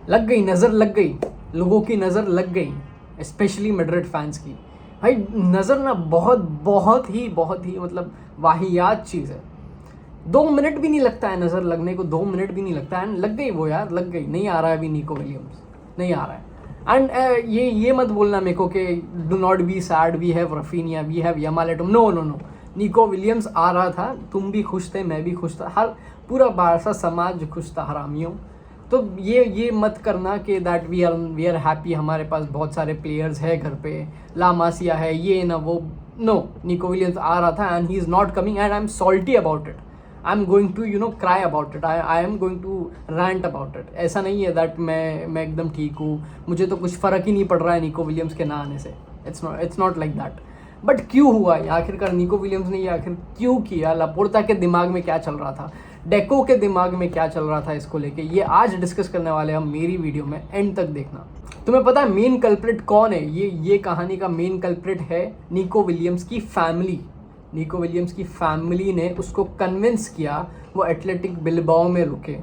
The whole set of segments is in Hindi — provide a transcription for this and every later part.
लग गई, नज़र लग गई, लोगों की नज़र लग गई, स्पेशली मैड्रिड फैंस की। भाई नज़र ना बहुत ही मतलब वाहियात चीज़ है। 2 मिनट भी नहीं लगता है नज़र लगने को, 2 मिनट भी नहीं लगता है, लग गई वो यार, लग गई। नहीं आ रहा है अभी निको विलियम्स, नहीं आ रहा है। एंड ये मत बोलना मेरे को कि do not be sad, we have Raphinha, we have Yamal at home. No no no, Nico Williams आ रहा था, तुम भी खुश थे, मैं भी खुश था, हर पूरा बारसा समाज खुश था हरामियों। तो ये मत करना कि दैट वी आर हैप्पी, हमारे पास बहुत सारे प्लेयर्स है घर पे, ला मासिया है, ये ना वो। नो, निको विलियम्स आ रहा था and he is not coming and I am salty about it. I am going to cry about it, I am going to rant about it. ऐसा नहीं है दैट मैं एकदम ठीक हूँ, मुझे तो कुछ फ़र्क ही नहीं पड़ रहा है निको विलियम्स के ना आने से। It's not like that. But क्यों हुआ ये आखिरकार, निको विलियम्स ने ये आखिर क्यों किया? लापोर्ता के दिमाग में क्या चल रहा था, डेको के दिमाग में क्या चल रहा था इसको लेके, ये आज डिस्कस करने वाले हम मेरी वीडियो में, एंड तक देखना। तुम्हें पता है मेन कल्प्रिट कौन है? ये कहानी का मेन कल्प्रिट है निको विलियम्स की फैमिली। निको विलियम्स की फैमिली ने उसको कन्विंस किया वो एथलेटिक बिलबाओ में रुके।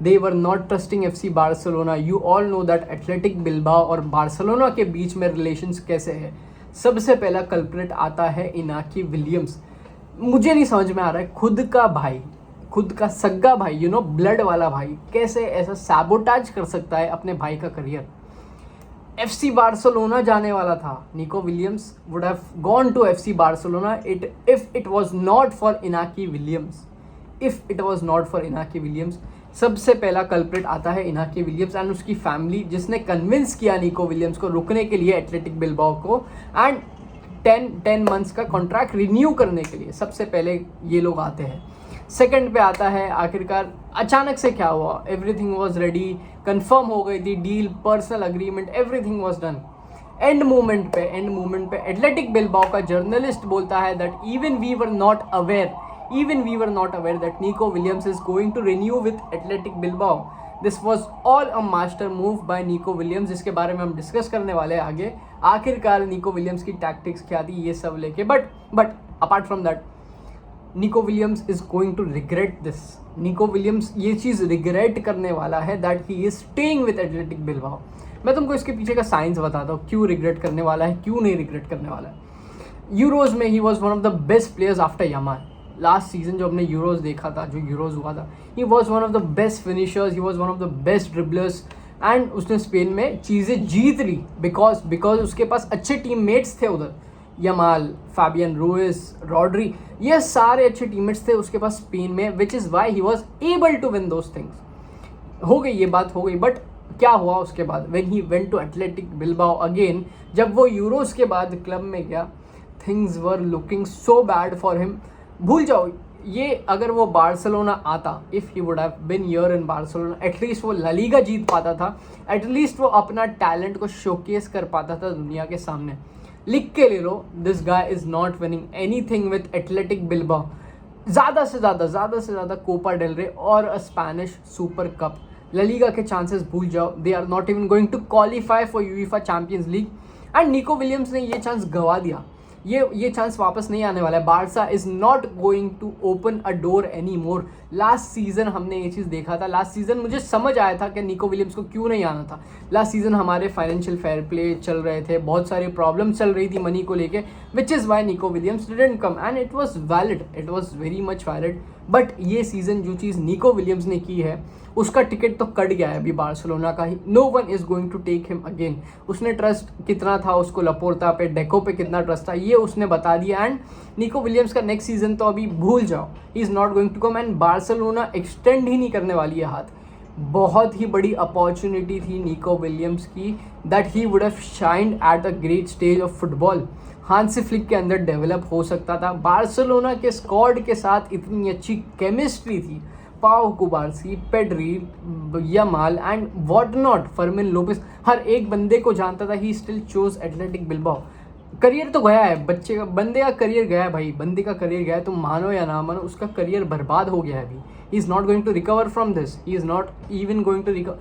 They were not trusting FC Barcelona. You all know that Athletic Bilbao और बार्सिलोना के बीच में रिलेशंस कैसे है। सबसे पहला कल्प्रिट आता है इनाकी विलियम्स। मुझे नहीं समझ में आ रहा है, खुद का भाई, खुद का सग्गा भाई, ब्लड वाला भाई, कैसे ऐसा सैबोटाज कर सकता है अपने भाई का करियर। एफसी बार्सिलोना जाने वाला था, Nico Williams would have gone to FC Barcelona if it was not for Inaki Williams. If it was not for Inaki Williams. सबसे पहला कल्प्रिट आता है इनाकी विलियम्स एंड उसकी फैमिली, जिसने कन्विंस किया निको विलियम्स को रुकने के लिए एथलेटिक बिलबाओ को, एंड 10 मंथ्स का कॉन्ट्रैक्ट रिन्यू करने के लिए सबसे पहले ये लोग आते हैं। सेकंड पे आता है आखिरकार अचानक से क्या हुआ, एवरीथिंग वाज रेडी, कंफर्म हो गई थी deal, personal agreement, everything was done. End moment पे एथलेटिक बिलबाओ का जर्नलिस्ट बोलता है that even we were not aware that Nico Williams is going to renew with Athletic Bilbao. This was all a master move by Nico Williams, जिसके बारे में हम डिस्कस करने वाले हैं आगे। आखिरकार निको विलियम्स की टैक्टिक्स क्या थी ये सब लेके, but apart from that Nico Williams is going to regret this. Nico Williams ये चीज़ रिग्रेट करने वाला है that he is staying with Athletic Bilbao. मैं तुमको इसके पीछे का साइंस बताता हूँ, क्यों रिग्रेट करने वाला है, क्यों नहीं रिग्रेट करने वाला है। यूरोज में he was one of the best players after Yamal. Last season जो हमने यूरोज देखा था, जो यूरोज हुआ था, he was one of the best finishers, he was one of the best dribblers, and उसने स्पेन में चीज़ें जीत ली बिकॉज उसके पास अच्छे टीममेट्स थे उधर। यमाल, फैबियन रूइस, रॉड्री, ये सारे अच्छे टीममेट्स थे उसके पास स्पेन में, which is why he was able to win those things. हो गई ये बात, हो गई। बट क्या हुआ उसके बाद, when he went to Athletic Bilbao again, जब वो यूरोज के बाद क्लब में गया, things were looking so bad for him. भूल जाओ ये, अगर वो बार्सिलोना आता, if he would have been here in Barcelona, at least वो ला लीगा जीत पाता था, एटलीस्ट वो अपना टैलेंट को शोकेस कर पाता था दुनिया के सामने। लिख के ले लो, this guy is not winning anything with Athletic Bilbao. ज़्यादा से ज़्यादा कोपा डेल रे और Spanish Super Cup, La Liga के चांसेस भूल जाओ। They are not even going to qualify for UEFA Champions League, and Nico Williams ने ये चांस गवा दिया। ये चांस वापस नहीं आने वाला है। Barca is not going to open a door any more. Last season हमने ये चीज़ देखा था, लास्ट सीजन मुझे समझ आया था कि निको विलियम्स को क्यों नहीं आना था। लास्ट सीजन हमारे फाइनेंशियल फेयर प्ले चल रहे थे, बहुत सारी प्रॉब्लम चल रही थी मनी को लेके, विच is Y Nico Williams didn't come, and it was valid, it was very much valid. But ये सीजन जो चीज़ निको विलियम्स ने की है, उसका टिकट तो कट गया है अभी बार्सिलोना का ही। No one is going to take him again. उसने ट्रस्ट कितना था उसको, लापोर्ता पे, डेको पे कितना ट्रस्ट था, ये उसने बता दिया। एंड निको विलियम्स का नेक्स्ट सीजन तो अभी भूल जाओ, he is not going to come, and Barcelona extend ही नहीं करने वाली है हाथ। बहुत ही बड़ी अपॉर्चुनिटी थी निको विलियम्स की, that he would have shined at a great stage of football. Hansi Flick के अंदर डेवलप हो सकता था। बार्सिलोना के स्क्वाड के साथ इतनी अच्छी केमिस्ट्री थी, Pau Cubarsi, Pedri, Yamal and what not, Fermin Lopez, हर एक बंदे को जानता था। He still chose Athletic Bilbao. Career तो गया है बंदे का करियर गया है भाई, बंदे का करियर गया है, तुम मानो या ना मानो, उसका करियर बर्बाद हो गया है अभी। He is not going to recover from this, he is not even going to recover.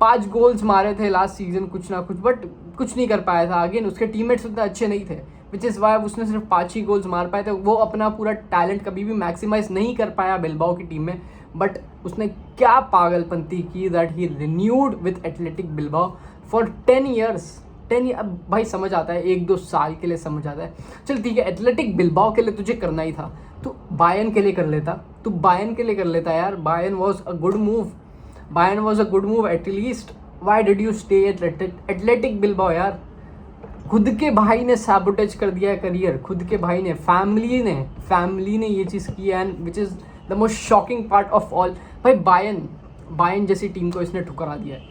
5 goals मारे थे लास्ट सीजन कुछ ना कुछ, बट कुछ नहीं कर पाया था। अगेन उसके टीममेट्स उतने अच्छे नहीं थे, विच इज़ वाई उसने सिर्फ 5 ही गोल्स मार पाए थे। वो अपना पूरा टैलेंट कभी भी मैक्सिमाइज नहीं कर पाया बिलबाओ की टीम में, बट उसने क्या पागलपंती की that he renewed with athletic Bilbao for 10 years. 10 अब भाई समझ आता है, 1-2 साल के लिए समझ आता है, चल ठीक है, एथलेटिक बिल्बाओ के लिए तुझे करना ही था, तो बायर्न के लिए कर लेता, तू बायर्न के लिए कर लेता यार। Bayern was a good move, Bayern was a good move at least. Why did you stay at Athletic Bilbao यार? खुद के भाई ने सैबोटेज कर दिया है करियर, खुद के भाई ने, फैमिली ने ये चीज़ की है, and which is the most shocking part of all. भाई बायर्न जैसी टीम को इसने ठुकरा दिया है,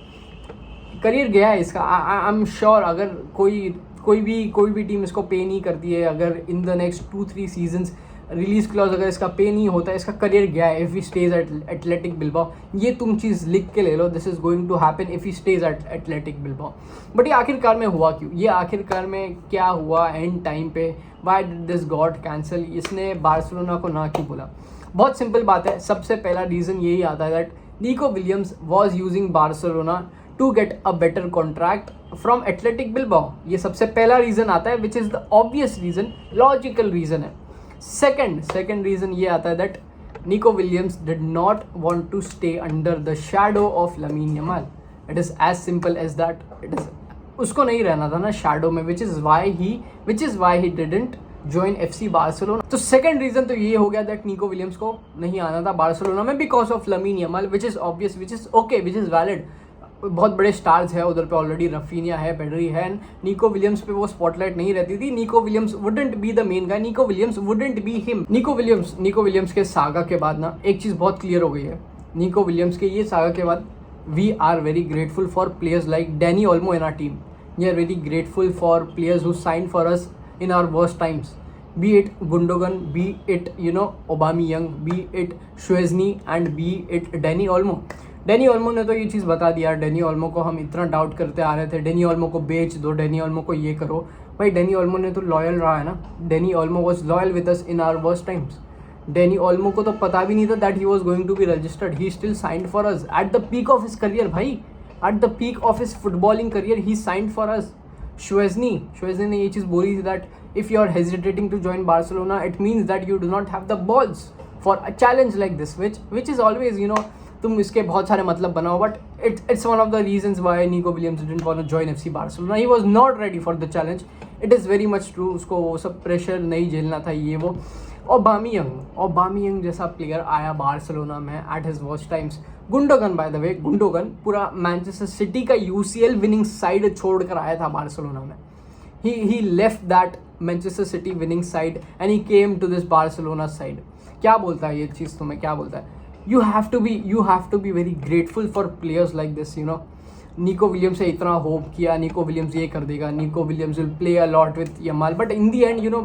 करियर गया है इसका। आई एम श्योर अगर कोई भी टीम इसको पे नहीं करती है, अगर in the next 2-3 seasons release clause अगर इसका पे नहीं होता है, इसका करियर गया है। If he stays at Athletic Bilbao, ये तुम चीज़ लिख के ले लो, this is going to happen if he stays at Athletic Bilbao. But ये आखिरकार में हुआ क्यों? ये आखिरकार में क्या हुआ एंड टाइम पे? Why did this got cancel? इसने बार्सिलोना को ना क्यों बोला? बहुत सिंपल बात है, सबसे पहला रीज़न यही आता है that Nico Williams was using Barcelona to get a better contract from Athletic Bilbao. ये सबसे पहला रीज़न आता है, which is the obvious reason, logical reason है। सेकंड रीज़न ये आता है that Nico Williams did not want to stay under the shadow of Lamine Yamal. It is as simple as that. It is, उसको नहीं रहना था ना शैडो में, which is why he didn't join FC Barcelona. तो सेकंड रीज़न तो ये हो गया दैट निको विलियम्स को नहीं आना था बार्सिलोना में because of Lamine Yamal, which is obvious, which is okay, which is valid. बहुत बड़े स्टार्स है उधर पे ऑलरेडी, रफीनिया है, पेडरी है, निको विलियम्स पे वो स्पॉटलाइट नहीं रहती थी। Nico Williams wouldn't be the main guy, Nico Williams wouldn't be him. Nico Williams के सागा के बाद ना एक चीज़ बहुत क्लियर हो गई है, निको विलियम्स के ये सागा के बाद we are very grateful for players like Dani Olmo in our team. We are very grateful for players who signed for us in our worst times, be it Gundogan, be it Aubameyang, be it Szczesny and be it Dani Olmo। Danny Olmo ने तो ये चीज़ बता दिया, डैनी ओल्मो को हम इतना डाउट करते आ रहे थे, डैनी ओल्मो को बेच दो, डैनी ओल्मो को ये करो। भाई डैनी ओल्मो ने तो लॉयल रहा है ना, Dani Olmo was loyal with us in our worst times. Dani Olmo को तो पता भी नहीं था that he was going to be registered, he still signed for us at the peak of his career. भाई at the peak of his footballing career he signed for us. Szczesny ने ये चीज़ बोली थी that if you are hesitating to join Barcelona, it means that you do not have the balls for a challenge like this, which is always तुम इसके बहुत सारे मतलब बनाओ, but it's one of the reasons why Nico Williams didn't want to join FC Barcelona. He was not ready for the challenge. It is very much true, उसको वो सब प्रेशर नहीं झेलना था ये वो। ओबामियंग जैसा प्लेयर आया बार्सिलोना में at his worst times. Gundogan by the way, Gundogan पूरा मैनचेस्टर सिटी का UCL विनिंग साइड छोड़ कर आया था बार्सिलोना में। he left that Manchester City winning side and he came to this Barcelona side। क्या बोलता है ये चीज़ तुम्हें, क्या बोलता है? you have to be very grateful for players like this, Nico Williams से इतना होप किया, निको विलियम्स ये कर देगा, Nico Williams will play a lot with Yamal, but in the and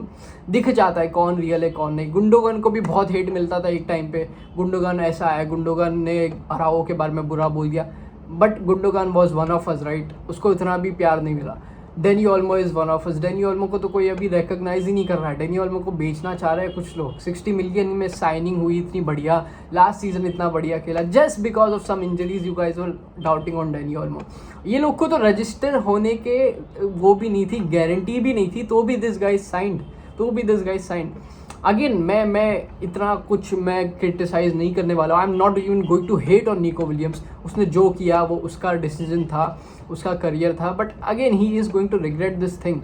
दिख जाता है कौन रियल है कौन नहीं। गुंडोगन को भी बहुत हेट मिलता था एक टाइम पे, गुंडोगन ऐसा है, गुंडोगन ने अराओ के बारे में बुरा बोल दिया, but Gundogan was one of us, right? उसको इतना भी प्यार नहीं मिला। Danny Olmo is one of us. Danny Olmo को तो कोई अभी रिकॉग्नाइज ही नहीं कर रहा है। डैनी ओल्मो को बेचना चाह रहे हैं कुछ लोग। 60 मिलियन में साइनिंग हुई, इतनी बढ़िया, लास्ट सीजन इतना बढ़िया खेला, just because of some injuries you guys were doubting on Dani Olmo. ये लोग को तो रजिस्टर होने के वो भी नहीं थी, गारंटी भी नहीं थी, तो भी दिस गाइज साइंड। अगेन मैं इतना कुछ मैं क्रिटिसाइज नहीं करने वाला हूँ। I am not even going to hate on Nico Williams. उसने जो किया वो उसका डिसीजन था, उसका करियर था, but again he is going to regret this thing.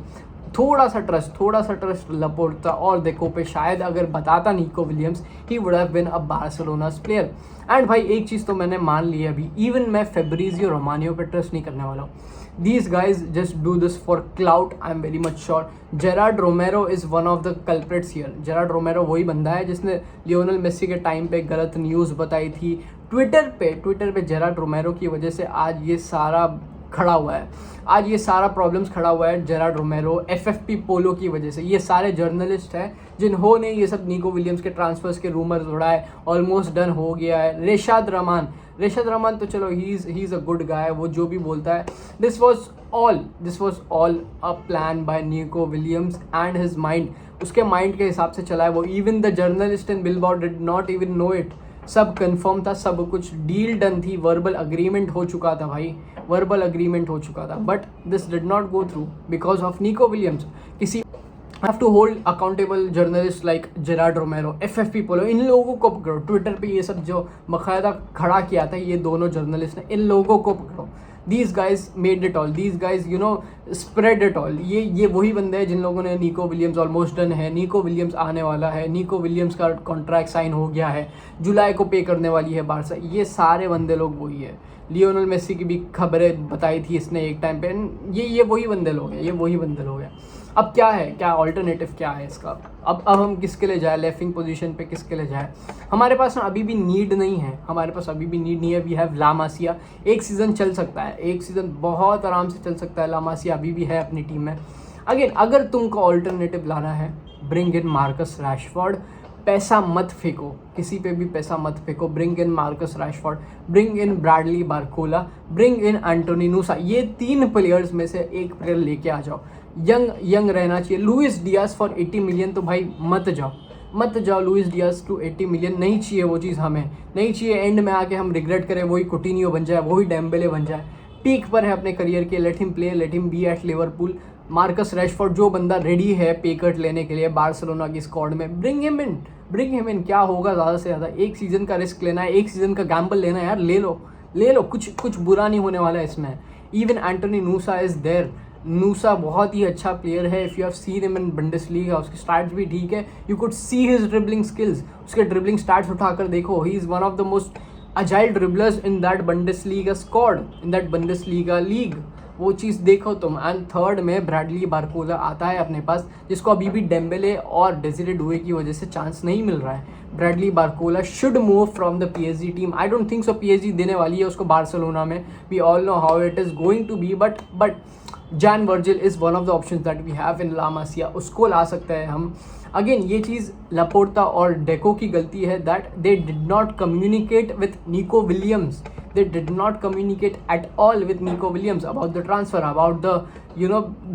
थोड़ा सा ट्रस्ट लपोर्टा और देखो पे शायद अगर बताता Nico Williams, he would have been a Barcelona's player. And भाई एक चीज़ तो मैंने मान ली है अभी, इवन मैं फेब्रिजियो रोमानियो पे ट्रस्ट नहीं करने वाला हूँ। These guys just do this for clout, I'm very much sure. Gerard Romero is one of the culprits here. Gerard Romero वही बंदा है जिसने लियोनल मेसी के टाइम पे गलत न्यूज़ बताई थी ट्विटर पे जेरार्ड रोमेरो की वजह से आज ये सारा खड़ा हुआ है, आज ये सारा प्रॉब्लम्स खड़ा हुआ है जेरार्ड रोमेरो, FFP पोलो की वजह से। ये सारे जर्नलिस्ट हैं जिन्होंने ये सब निको विलियम्स के ट्रांसफर्स के रूमर्स उड़ाए, ऑलमोस्ट डन हो गया है। रेशाद रहमान तो चलो he is a good guy, वो जो भी बोलता है। This was all a plan by Nico Williams and his mind, उसके माइंड के हिसाब से चला है वो। Even the journalist in Bilbao did not even know it. सब कंफर्म था, सब कुछ डील डन थी, वर्बल अग्रीमेंट हो चुका था भाई, वर्बल अग्रीमेंट हो चुका था, but this did not go through because of Nico Williams. Have to hold accountable journalist like Gerard रोमेरो, FFP पोलो, इन लोगों को पकड़ो। ट्विटर पे ये सब जो बाकायदा खड़ा किया था ये दोनों जर्नलिस्ट ने, इन लोगों को पकड़ो। These guys made it all, these guys spread it all. ये वही बंदे हैं जिन लोगों ने, निको विलियम्स ऑलमोस्ट डन है, निको विलियम्स आने वाला है, निको विलियम्स का कॉन्ट्रैक्ट साइन हो गया है, जुलाई को पे करने वाली है बारसा, ये सारे बंदे लोग वही है। लियोनल मेसी की भी खबरें बताई थी इसने एक टाइम पे, ये वही बंदे लोग हैं, ये वही बंदे लोग हैं। अब क्या है, क्या ऑल्टरनेटिव क्या है इसका? अब हम किसके लिए जाए, लेफ्ट विंग पोजीशन पे किसके लिए जाए? हमारे पास ना अभी भी नीड नहीं है, हमारे पास अभी भी नीड नहीं है। वी हैव ला मासिया, एक सीज़न चल सकता है, एक सीज़न बहुत आराम से चल सकता है। ला मासिया अभी भी है अपनी टीम में। अगेन अगर तुमको ऑल्टरनेटिव लाना है, ब्रिंग इन मार्कस रैशफोर्ड। पैसा मत फेंको, किसी पे भी पैसा मत फेंको। Bring in Marcus Rashford, bring in Bradley Barcola, bring in Antonio Nusa. ये 3 प्लेयर्स में से एक प्लेयर लेके आ जाओ। यंग रहना चाहिए। लुइस डियास फॉर 80 मिलियन तो भाई मत जाओ लुइस डियास टू 80 मिलियन, नहीं चाहिए वो चीज़, हमें नहीं चाहिए। एंड में आके हम रिग्रेट करें, वही कुटिन्यो बन जाए, वही डेम्बेले बन जाए। पीक पर है अपने करियर के, let him play, let him be at Liverpool. Marcus Rashford जो बंदा रेडी है पे कट लेने के लिए बार्सिलोना की स्क्वाड में, ब्रिंग हिम इन। क्या होगा ज़्यादा से ज़्यादा? एक सीज़न का रिस्क लेना है, एक सीज़न का गैम्बल लेना है यार, ले लो, कुछ बुरा नहीं होने वाला है इसमें। Even Antonio Nusa is there. Nusa बहुत ही अच्छा प्लेयर है। If you have seen him in Bundesliga, उसके स्टैट्स भी ठीक है। You could see his dribbling skills, उसके ड्रिबलिंग स्टैट्स उठाकर देखो। He is one of the most agile dribblers in that Bundesliga squad, in that Bundesliga league. वो चीज़ देखो तुम। एंड थर्ड में ब्रैडली बारकोला आता है अपने पास, जिसको अभी भी डेम्बेले और डेसिरे डुए की वजह से चांस नहीं मिल रहा है। Bradley Barcola should move from the PSG team. I don't think so PSG देने वाली है उसको बार्सिलोना में। We all know how it is going to be, but Jan Virgili is one of the options that we have in La Masia, उसको ला सकते हैं हम। अगेन ये चीज़ लापोर्ता और डेको की गलती है, that they did not communicate with Nico Williams. They did not communicate at all with Nico Williams about the transfer, about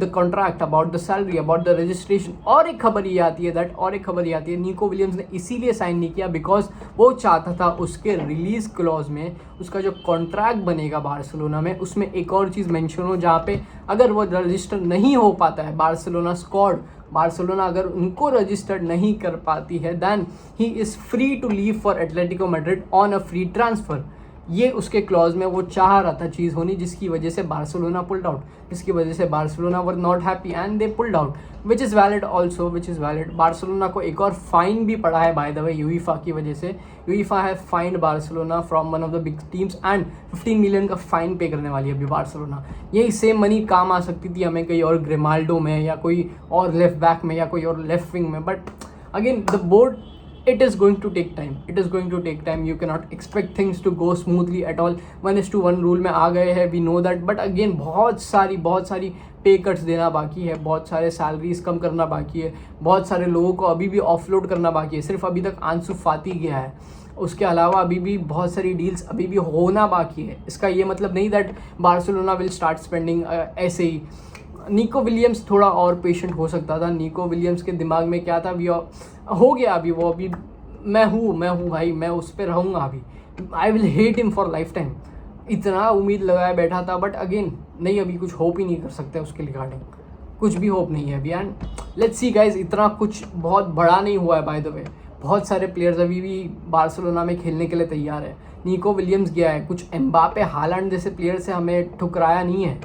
the contract, about the salary, about the registration। और एक खबर ये आती है निको विलियम्स ने इसीलिए साइन नहीं किया बिकॉज वो चाहता था उसके रिलीज क्लॉज में, उसका जो कॉन्ट्रैक्ट बनेगा बार्सिलोना में, उसमें एक और चीज़ मेंशन हो, जहाँ पे अगर वो रजिस्टर नहीं हो पाता है बार्सिलोना स्क्वाड, बार्सिलोना अगर उनको रजिस्टर्ड नहीं कर पाती है, then he is free to leave for Atletico Madrid on a free transfer. ये उसके क्लॉज में वो चाह रहा था चीज़ होनी, जिसकी वजह से बार्सिलोना पुल्ड आउट, जिसकी वजह से Barcelona were not happy and they pulled out, which is valid also, which is valid. Barcelona को एक और फाइन भी पड़ा है बाय द वे यूईफा की वजह से। यूईफा है find Barcelona from one of the big teams and 15 million का फाइन पे करने वाली है अभी बार्सिलोना। यही सेम मनी काम आ सकती थी हमें कहीं और ग्रिमाल्डो में, या कोई और लेफ्ट बैक में, या कोई और लेफ्ट विंग में, but again the board, it is going to take time, you cannot expect things to go smoothly at all। 1:1 rule में आ गए हैं, we know that, but again बहुत सारी पे कट्स देना बाकी है, बहुत सारे सैलरीज कम करना बाकी है, बहुत सारे लोगों को अभी भी ऑफलोड करना बाकी है। सिर्फ अभी तक आंसू फाती गया है, उसके अलावा अभी भी बहुत सारी डील्स अभी भी होना बाकी है। इसका ये मतलब नहीं that Barcelona will start spending ऐसे ही। निको विलियम्स थोड़ा और पेशेंट हो सकता था। निको विलियम्स के दिमाग में क्या था, हो गया अभी, वो अभी मैं हूँ भाई, मैं उस पर रहूँगा अभी, I will hate him for life time. इतना उम्मीद लगाया बैठा था, बट अगेन नहीं, अभी कुछ होप ही नहीं कर सकते उसके रिगार्डिंग, कुछ भी होप नहीं है अभी। एंड लेट्स सी गाइज, इतना कुछ बहुत बड़ा नहीं हुआ है बाय द वे। बहुत सारे प्लेयर्स अभी भी बार्सिलोना में खेलने के लिए तैयार है। निको विलियम्स गया है, कुछ एम्बापे हालैंड जैसे प्लेयर से हमें ठुकराया नहीं है।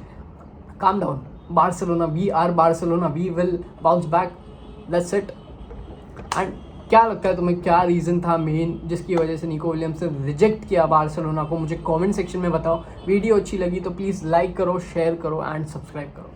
Calm down Barcelona, we are Barcelona, we will bounce back, that's it. And क्या लगता है तुम्हें, क्या रीज़न था मेन जिसकी वजह से निको विलियम्स ने रिजेक्ट किया बार्सिलोना को? मुझे कमेंट सेक्शन में बताओ। वीडियो अच्छी लगी तो प्लीज़ लाइक करो, शेयर करो एंड सब्सक्राइब करो।